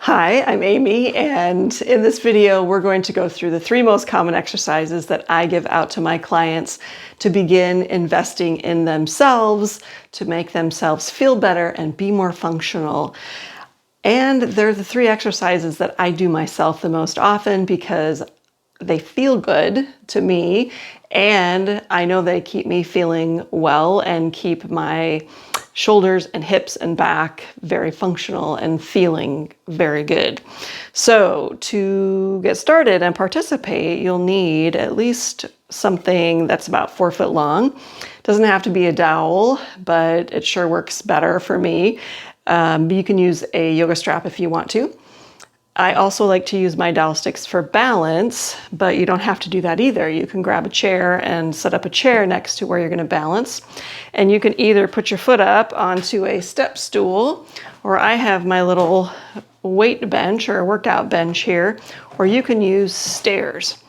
Hi, I'm Amy, and in this video we're going to go through the 3 most common exercises that I give out to my clients to begin investing in themselves, to make themselves feel better and be more functional. And they're the 3 exercises that I do myself the most often because they feel good to me, and I know they keep me feeling well and keep my shoulders and hips and back very functional and feeling very good. So to get started and participate, you'll need at least something that's about 4 foot long. Doesn't have to be a dowel, but it sure works better for me. You can use a yoga strap if you want to. I also like to use my dowel sticks for balance, but you don't have to do that either. You can grab a chair and set up a chair next to where you're going to balance. And you can either put your foot up onto a step stool, or I have my little weight bench or a workout bench here, or you can use stairs.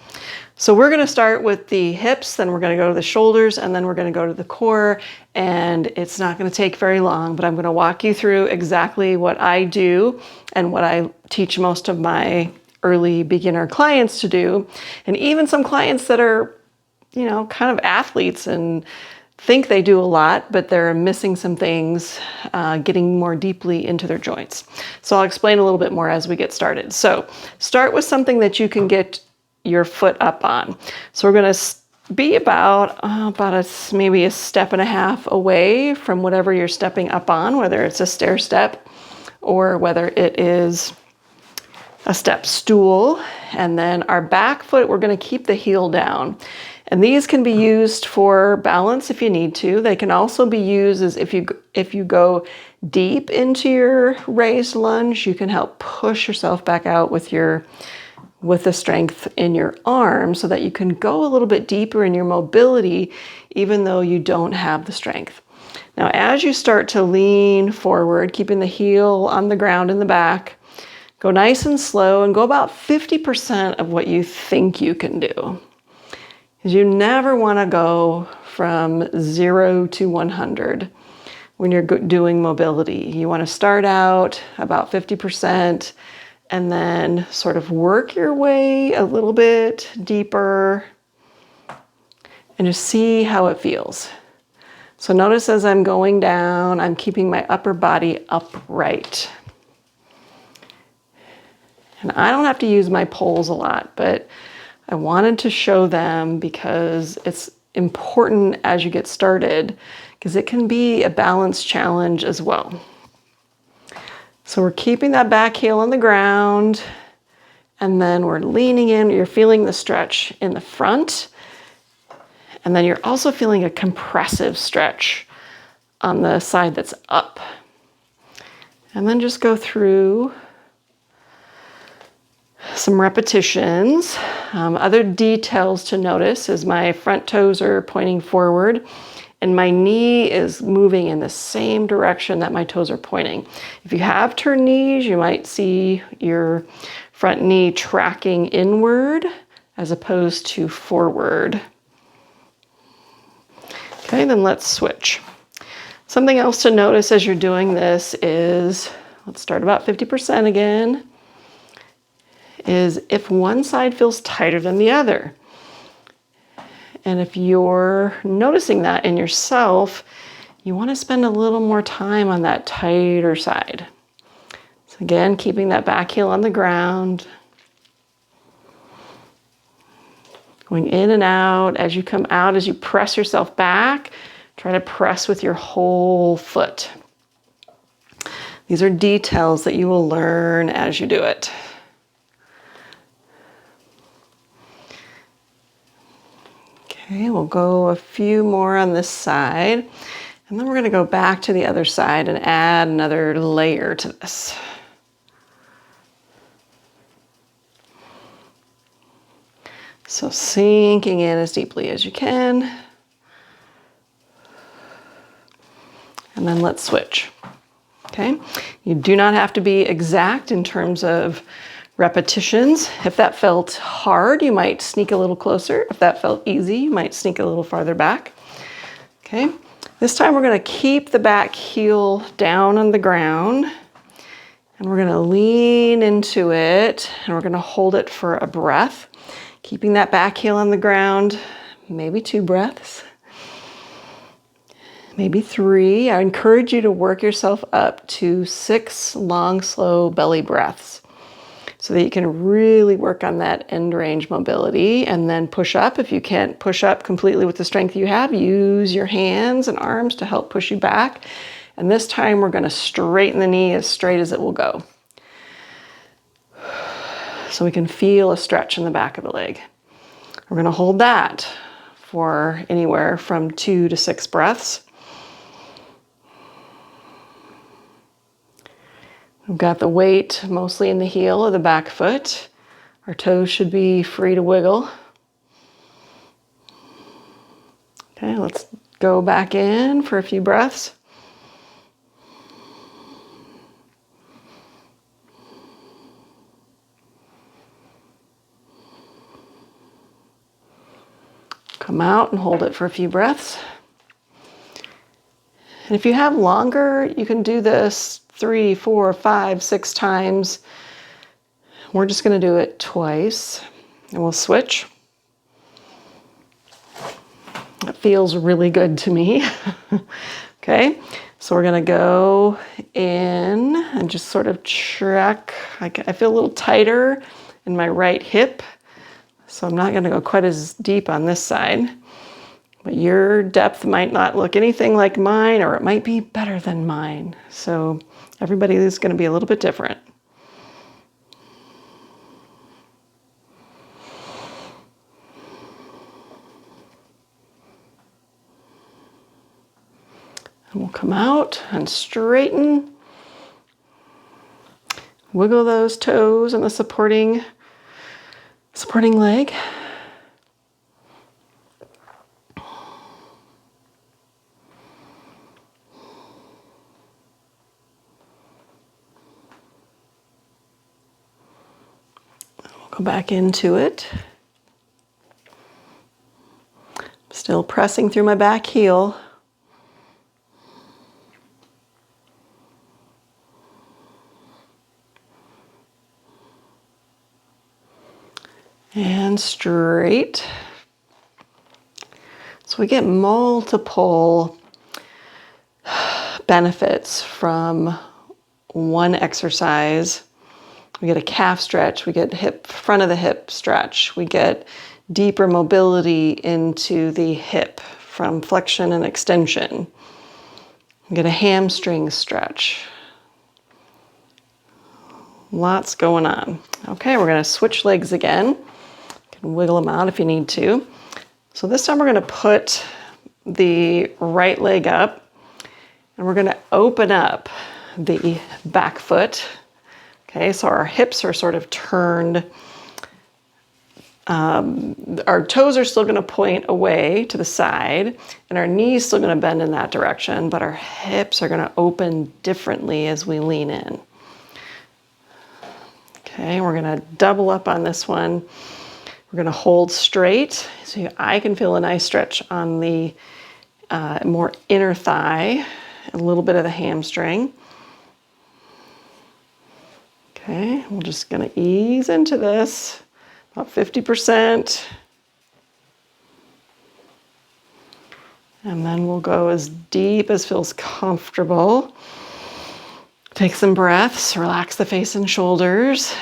So we're going to start with the hips, then we're going to go to the shoulders, and then we're going to go to the core. And it's not going to take very long, but I'm going to walk you through exactly what I do and what I teach most of my early beginner clients to do. And even some clients that are, kind of athletes and think they do a lot, but they're missing some things, getting more deeply into their joints. So I'll explain a little bit more as we get started. So start with something that you can get your foot up on. So we're going to be about maybe a step and a half away from whatever you're stepping up on, whether it's a stair step or whether it is a step stool. And then our back foot, we're going to keep the heel down. And these can be used for balance if you need to. They can also be used as if you go deep into your raised lunge, you can help push yourself back out with the strength in your arm so that you can go a little bit deeper in your mobility, even though you don't have the strength. Now, as you start to lean forward, keeping the heel on the ground in the back, go nice and slow and go about 50% of what you think you can do. Because you never want to go from 0 to 100 when you're doing mobility. You want to start out about 50%, and then sort of work your way a little bit deeper and just see how it feels. So notice as I'm going down, I'm keeping my upper body upright. And I don't have to use my poles a lot, but I wanted to show them because it's important as you get started, because it can be a balance challenge as well. So we're keeping that back heel on the ground, and then we're leaning in. You're feeling the stretch in the front, and then you're also feeling a compressive stretch on the side that's up. And then just go through some repetitions. Other details to notice is my front toes are pointing forward, and my knee is moving in the same direction that my toes are pointing. If you have turned knees, you might see your front knee tracking inward as opposed to forward. Okay, then let's switch. Something else to notice as you're doing this is, let's start about 50% again, is if one side feels tighter than the other. And if you're noticing that in yourself, you want to spend a little more time on that tighter side. So again, keeping that back heel on the ground. Going in and out. As you come out, as you press yourself back, try to press with your whole foot. These are details that you will learn as you do it. Okay, we'll go a few more on this side, and then we're going to go back to the other side and add another layer to this. So sinking in as deeply as you can, and then let's switch. Okay, you do not have to be exact in terms of repetitions. If that felt hard, you might sneak a little closer. If that felt easy, you might sneak a little farther back. Okay, this time we're going to keep the back heel down on the ground, And we're gonna lean into it, and we're gonna hold it for a breath, keeping that back heel on the ground, maybe 2 breaths, maybe 3. I encourage you to work yourself up to 6 long, slow belly breaths so that you can really work on that end range mobility, and then push up. If you can't push up completely with the strength you have, use your hands and arms to help push you back. And this time we're gonna straighten the knee as straight as it will go. So we can feel a stretch in the back of the leg. We're gonna hold that for anywhere from 2 to 6 breaths. We've got the weight mostly in the heel of the back foot. Our toes should be free to wiggle. Okay, let's go back in for a few breaths. Come out and hold it for a few breaths. And if you have longer, you can do this 3, 4, 5, 6 times. We're just going to do it twice, and we'll switch. That feels really good to me. Okay, so we're going to go in and just sort of check. I feel a little tighter in my right hip. So I'm not going to go quite as deep on this side, but your depth might not look anything like mine, or it might be better than mine. So everybody is going to be a little bit different. And we'll come out and straighten. Wiggle those toes in the supporting leg. We'll go back into it. Still pressing through my back heel. And straight. So we get multiple benefits from one exercise. We get a calf stretch, we get front of the hip stretch, we get deeper mobility into the hip from flexion and extension. We get a hamstring stretch. Lots going on. Okay, we're going to switch legs again. Wiggle them out if you need to. So this time we're going to put the right leg up, and we're going to open up the back foot. Okay, so our hips are sort of turned. Our toes are still going to point away to the side, and our knees still going to bend in that direction, but our hips are going to open differently as we lean in. Okay, we're going to double up on this one. We're going to hold straight, so I can feel a nice stretch on the more inner thigh, a little bit of the hamstring. Okay, we're just going to ease into this, about 50%. And then we'll go as deep as feels comfortable. Take some breaths, relax the face and shoulders.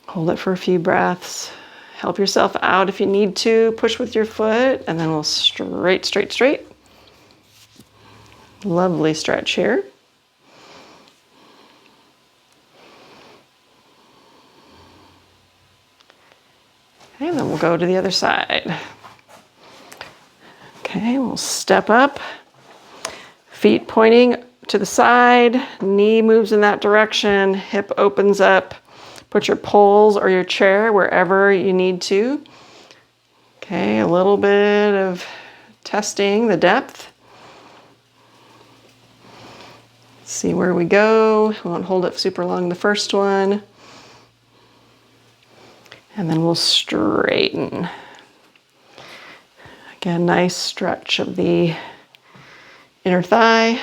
Hold it for a few breaths. Help yourself out if you need to. Push with your foot, and then we'll straight, straight, straight. Lovely stretch here. Okay, and then we'll go to the other side. Okay, we'll step up. Feet pointing to the side, knee moves in that direction, hip opens up. Put your poles or your chair wherever you need to. Okay, a little bit of testing the depth. See where we go. We won't hold it super long the first one. And then we'll straighten. Again, nice stretch of the inner thigh.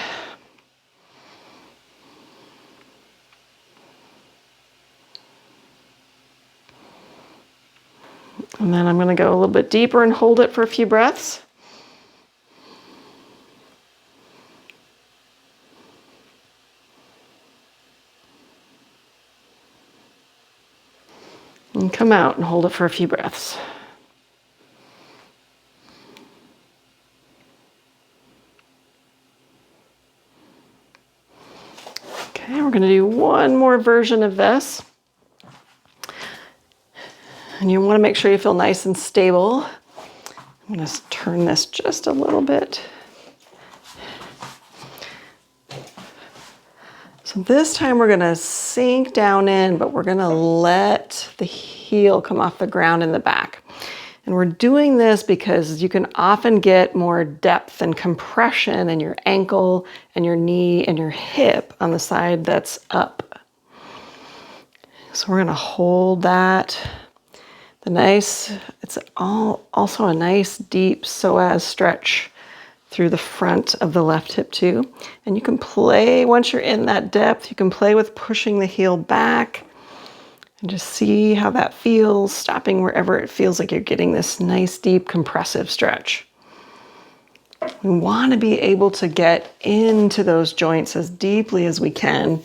And then I'm going to go a little bit deeper and hold it for a few breaths. And come out and hold it for a few breaths. Okay, we're going to do one more version of this. And you want to make sure you feel nice and stable. I'm going to turn this just a little bit. So this time we're going to sink down in, but we're going to let the heel come off the ground in the back. And we're doing this because you can often get more depth and compression in your ankle and your knee and your hip on the side that's up. So we're going to hold that. It's also a nice deep psoas stretch through the front of the left hip too. And you can play, once you're in that depth, you can play with pushing the heel back and just see how that feels, stopping wherever it feels like you're getting this nice deep compressive stretch. We want to be able to get into those joints as deeply as we can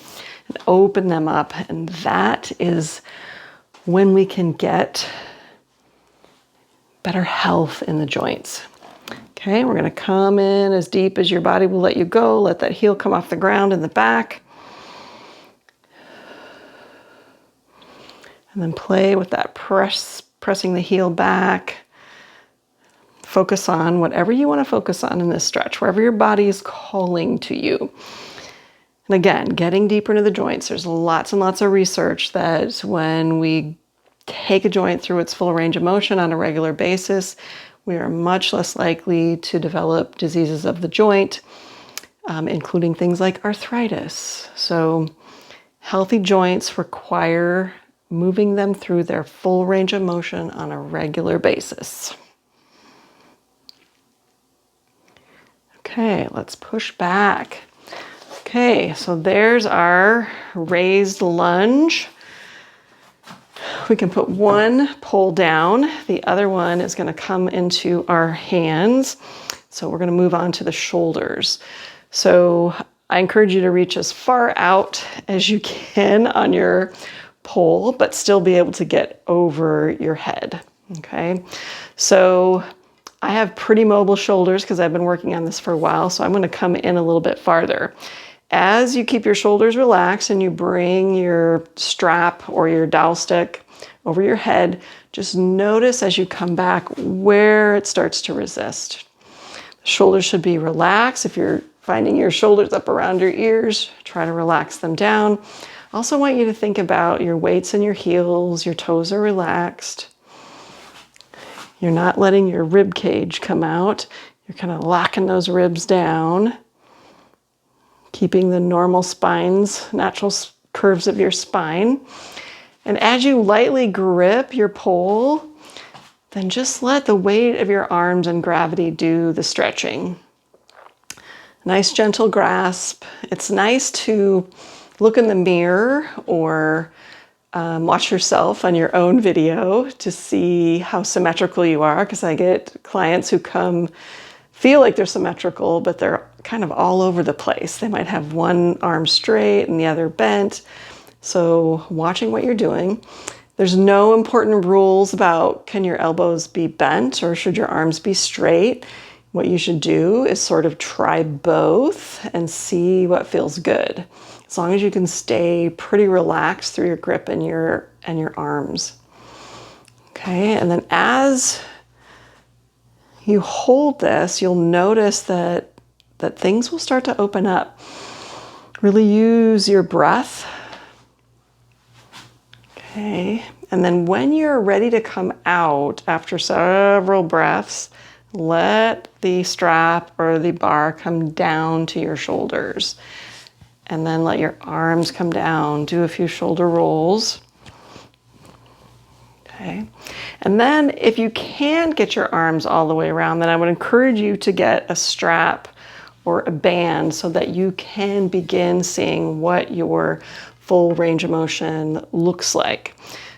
and open them up. And that is when we can get better health in the joints. Okay, we're going to come in as deep as your body will let you go. Let that heel come off the ground in the back. And then play with that pressing the heel back. Focus on whatever you want to focus on in this stretch, wherever your body is calling to you. And again, getting deeper into the joints, there's lots and lots of research that when we take a joint through its full range of motion on a regular basis, we are much less likely to develop diseases of the joint, including things like arthritis. So healthy joints require moving them through their full range of motion on a regular basis. Okay, let's push back. Okay, so there's our raised lunge. We can put one pole down. The other one is going to come into our hands. So we're going to move on to the shoulders. So I encourage you to reach as far out as you can on your pole, but still be able to get over your head. Okay. So I have pretty mobile shoulders because I've been working on this for a while. So I'm going to come in a little bit farther. As you keep your shoulders relaxed and you bring your strap or your dowel stick over your head, just notice as you come back where it starts to resist. The shoulders should be relaxed. If you're finding your shoulders up around your ears, try to relax them down. Also want you to think about your weights in your heels, your toes are relaxed. You're not letting your rib cage come out. You're kind of locking those ribs down, keeping the normal spines, natural curves of your spine. And as you lightly grip your pole, then just let the weight of your arms and gravity do the stretching. Nice gentle grasp. It's nice to look in the mirror or watch yourself on your own video to see how symmetrical you are, because I get clients who feel like they're symmetrical, but they're kind of all over the place. They might have one arm straight and the other bent. So watching what you're doing. There's no important rules about can your elbows be bent or should your arms be straight. What you should do is sort of try both and see what feels good. As long as you can stay pretty relaxed through your grip and your arms. Okay, and then as you hold this, you'll notice that things will start to open up. Really use your breath. Okay, and then when you're ready to come out after several breaths, let the strap or the bar come down to your shoulders. And then let your arms come down. Do a few shoulder rolls. Okay. And then if you can't get your arms all the way around, then I would encourage you to get a strap or a band so that you can begin seeing what your full range of motion looks like.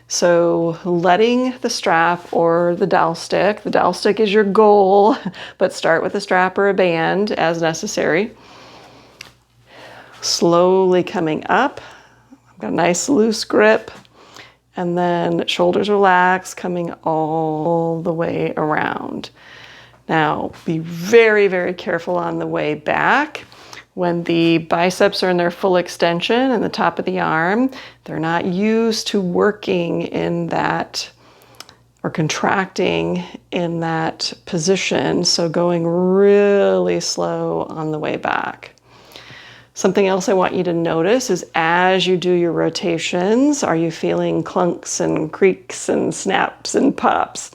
So letting the strap or the dowel stick is your goal, but start with a strap or a band as necessary. Slowly coming up. I've got a nice loose grip, and then shoulders relax, coming all the way around. Now, be very, very careful on the way back. When the biceps are in their full extension and the top of the arm, they're not used to working in that or contracting in that position. So going really slow on the way back. Something else I want you to notice is as you do your rotations, are you feeling clunks and creaks and snaps and pops?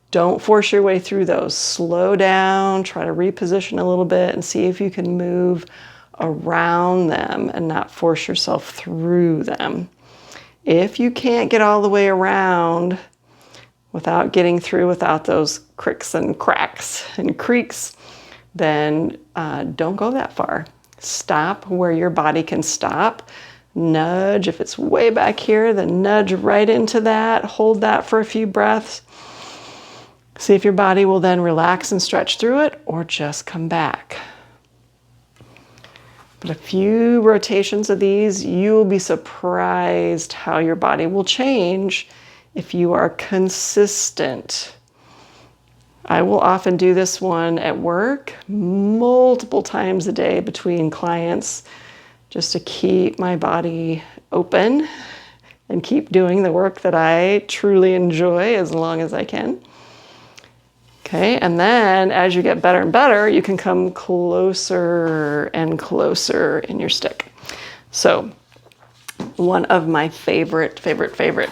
Don't force your way through those. Slow down, try to reposition a little bit and see if you can move around them and not force yourself through them. If you can't get all the way around without getting through, without those cricks and cracks and creaks, then don't go that far. Stop where your body can stop. Nudge. If it's way back here, then nudge right into that. Hold that for a few breaths. See if your body will then relax and stretch through it or just come back. But a few rotations of these, you'll be surprised how your body will change if you are consistent. I will often do this one at work multiple times a day between clients just to keep my body open and keep doing the work that I truly enjoy as long as I can. Okay, and then as you get better and better, you can come closer and closer in your stick. So one of my favorite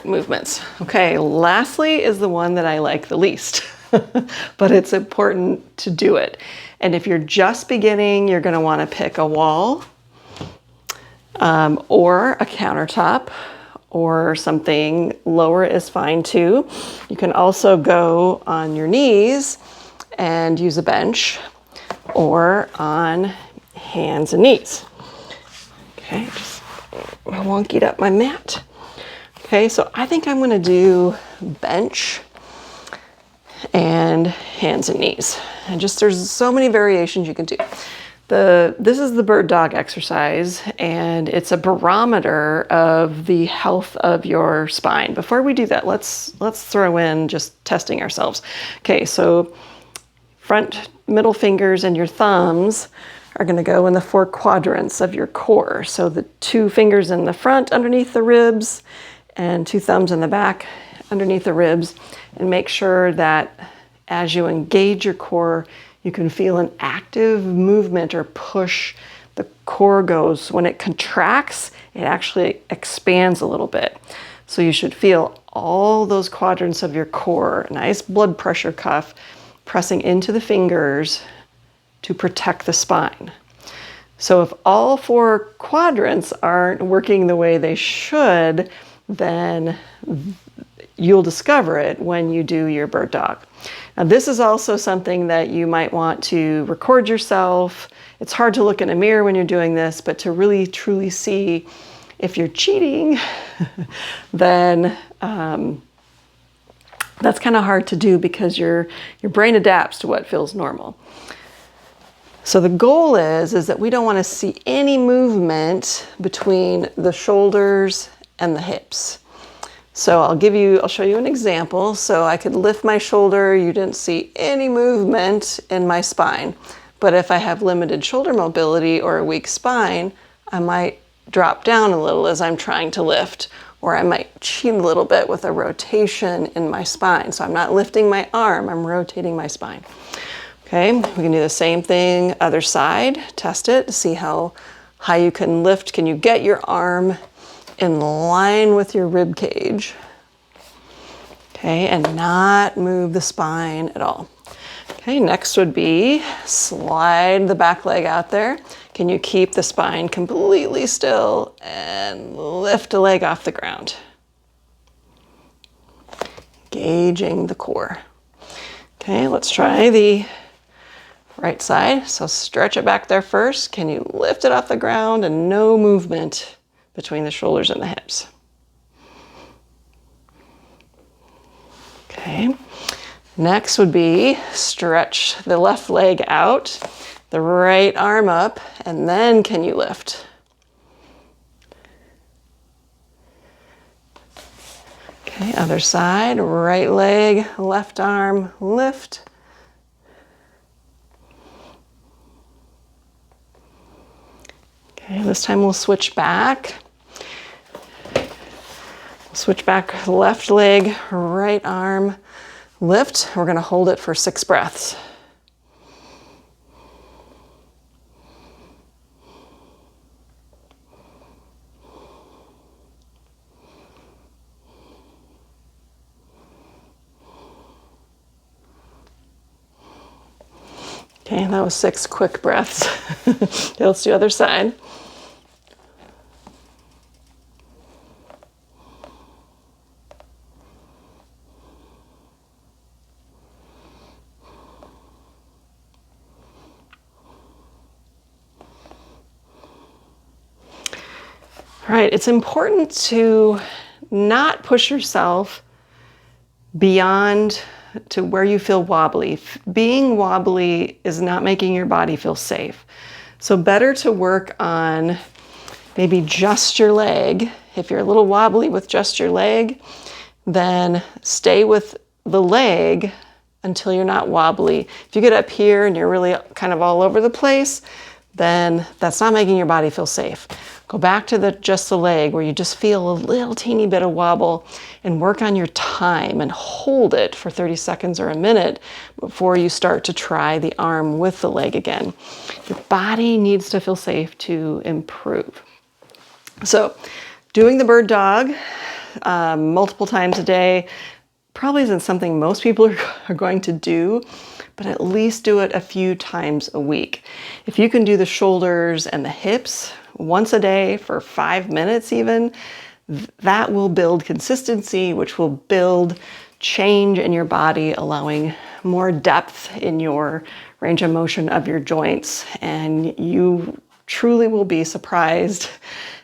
movements. Okay, lastly is the one that I like the least, but it's important to do it. And if you're just beginning, you're gonna wanna pick a wall or a countertop, or something lower is fine too. You can also go on your knees and use a bench or on hands and knees. Okay, just wonkied up my mat. Okay, so I think I'm gonna do bench and hands and knees. And just there's so many variations you can do. This is the bird dog exercise, and it's a barometer of the health of your spine. Before we do that, let's throw in just testing ourselves. Okay, so front middle fingers and your thumbs are going to go in the 4 quadrants of your core. So the 2 fingers in the front underneath the ribs and 2 thumbs in the back underneath the ribs, and make sure that as you engage your core, you can feel an active movement or push. The core goes, when it contracts, it actually expands a little bit. So you should feel all those quadrants of your core, a nice blood pressure cuff pressing into the fingers to protect the spine. So if all 4 quadrants aren't working the way they should, then you'll discover it when you do your bird dog. Now, this is also something that you might want to record yourself. It's hard to look in a mirror when you're doing this, but to really truly see if you're cheating, then that's kind of hard to do because your brain adapts to what feels normal. So the goal is that we don't want to see any movement between the shoulders and the hips. So I'll show you an example. So I could lift my shoulder, you didn't see any movement in my spine. But if I have limited shoulder mobility or a weak spine, I might drop down a little as I'm trying to lift, or I might cheat a little bit with a rotation in my spine. So I'm not lifting my arm, I'm rotating my spine. Okay, we can do the same thing, other side, test it, see how high you can lift. Can you get your arm in line with your rib cage? Okay, and not move the spine at all. Okay, next would be slide the back leg out there. Can you keep the spine completely still and lift a leg off the ground? Engaging the core. Okay, let's try the right side. So stretch it back there first. Can you lift it off the ground and no movement between the shoulders and the hips? Okay. Next would be stretch the left leg out, the right arm up, and then can you lift? Okay, other side, right leg, left arm, lift. Okay, this time we'll switch back. Switch back, left leg, right arm, lift. We're gonna hold it for 6 breaths. Okay, that was 6 quick breaths. Okay, let's do other side. All right, it's important to not push yourself beyond to where you feel wobbly. Being wobbly is not making your body feel safe. So better to work on maybe just your leg. If you're a little wobbly with just your leg, then stay with the leg until you're not wobbly. If you get up here and you're really kind of all over the place, then that's not making your body feel safe. Go back to just the leg where you just feel a little teeny bit of wobble and work on your time and hold it for 30 seconds or a minute before you start to try the arm with the leg again. Your body needs to feel safe to improve. So doing the bird dog multiple times a day probably isn't something most people are going to do, but at least do it a few times a week. If you can do the shoulders and the hips once a day for 5 minutes even, that will build consistency, which will build change in your body, allowing more depth in your range of motion of your joints. And you truly will be surprised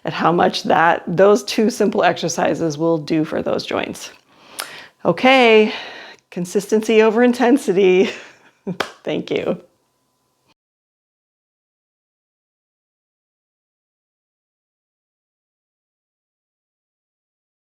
at how much those 2 simple exercises will do for those joints. Okay, consistency over intensity. Thank you.